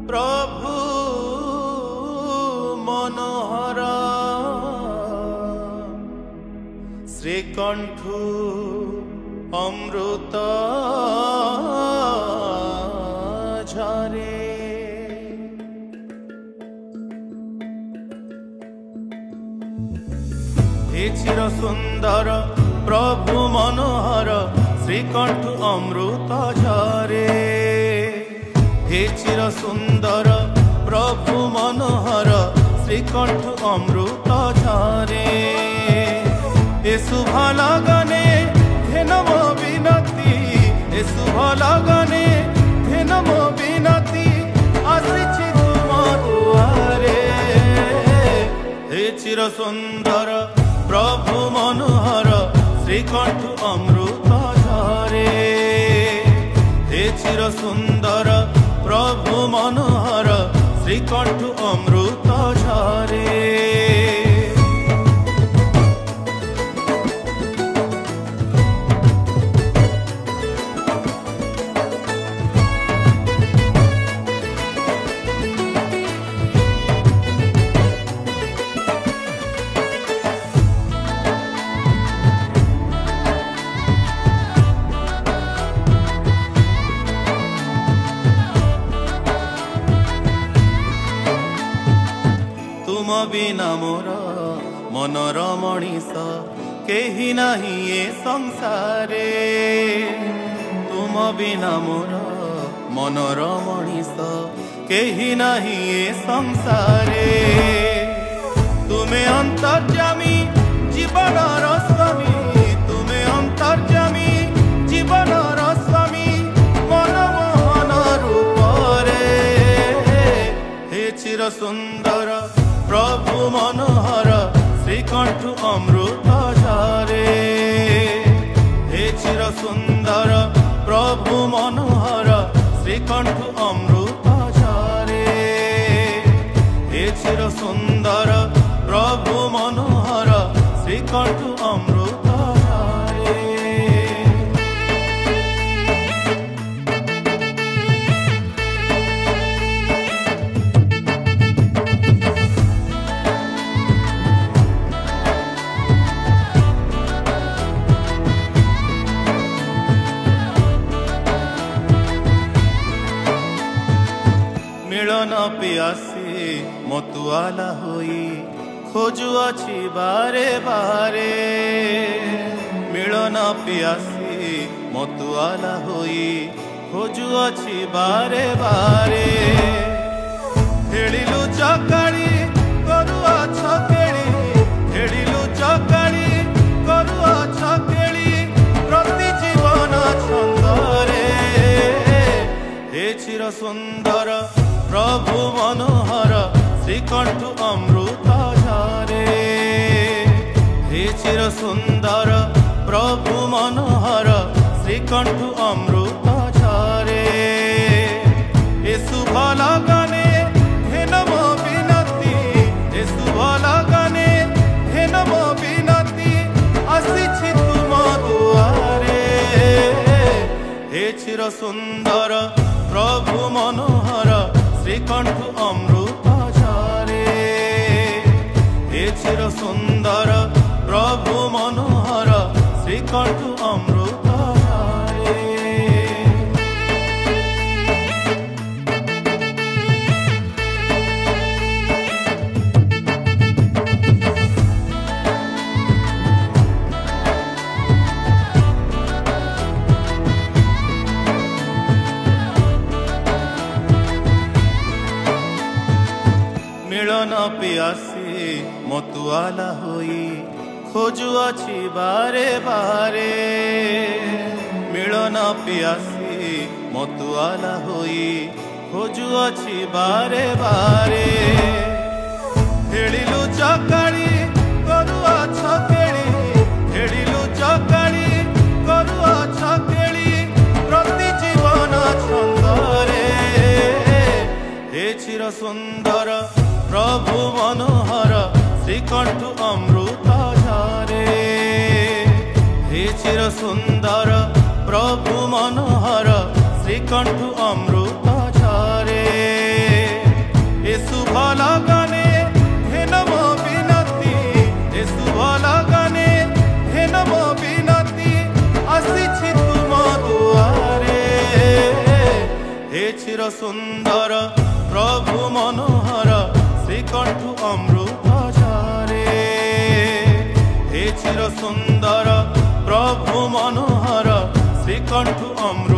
प्रभु मनोहर श्रीकंठु अमृत झरे। हे चिर सुंदर प्रभु मनोहर श्रीकंठु अमृत झरे। हे चिर सुंदर प्रभु मनोहर श्रीकंठु अमृत झरे। ए शुभ लगने धेनम विनती, ए शुभ लगने धेनम विनती आसिछि तुम दुआरे। हे चिर सुंदर प्रभु मनोहर श्रीकंठु अमृत झरे। हे चिर सुंदर प्रभु मनोहर श्रीकंठु अमृत झरे। तुम बिना मोर मनर मनीष केही नाही ए संसारे। तुम बिना मोर मनर मनीष केही नाही ए संसारे। तुमे अंतर्यामी जीवनर स्वामी, तुमे अंतर्यामी जीवनर स्वामी मनमोहन रूपरे। हे चिर सुंदर प्रभु मनोहर श्रीकंठु अमृत झरे। हे चिर सुंदर प्रभु मनोहर श्रीकंठु अमृत झरे। हे चिर सुंदर प्रभु मनोहर श्रीकंठु अमृत झरे। मिलन पियासी मतुआला होई खोजुअछि बारे बारे। मिलन पियासी मतुआला होई खोजुअछि बारे बारे। हेलिलु चकाड़ी करुआ छकेड़ी, हेलिलु चकाड़ी करुआ छकेड़ी प्रति जीवन छंदरे। हे चिर सुंदर प्रभु मनोहर श्रीकंठु अमृत झरे। हे चिर सुंदर प्रभु मनोहर श्रीकंठु अमृत झरे। ए शुभ लगने धेनम विनती, ए शुभ लगने धेनम विनती आसिछि तुम दुआरे। हे चिर सुंदर प्रभु मनोहर श्रीकंठु अमृत झरे। हे चिर सुंदर प्रभु मनोहर श्रीकंठु अमृत झरे। मिलन पियासी मतुआला होई खोजुअछि बारे बारे। मिलन पियासी मतुआला होई खोजुअछि बारे बारे। हेलिलु चकाड़ी करुआ छकेड़ी, हेलिलु चकाड़ी करुआ छकेड़ी प्रति जीवन छंदरे। हे चिर सुंदर प्रभु मनोहर श्रीकंठु अमृत झरे। हे चिर सुंदर प्रभु मनोहर श्रीकंठु अमृत झरे। শুভ গানে হেনম বিনতি এ শুভ গানে হেনম বিনতি আসিছি তুম দুয়ারে হে চির সুন্দর প্রভু মনোহর শ্রীকণ্ঠ অমৃত ঝরে হে চির সুন্দর প্রভু মনোহর শ্রীকণ্ঠ অমৃত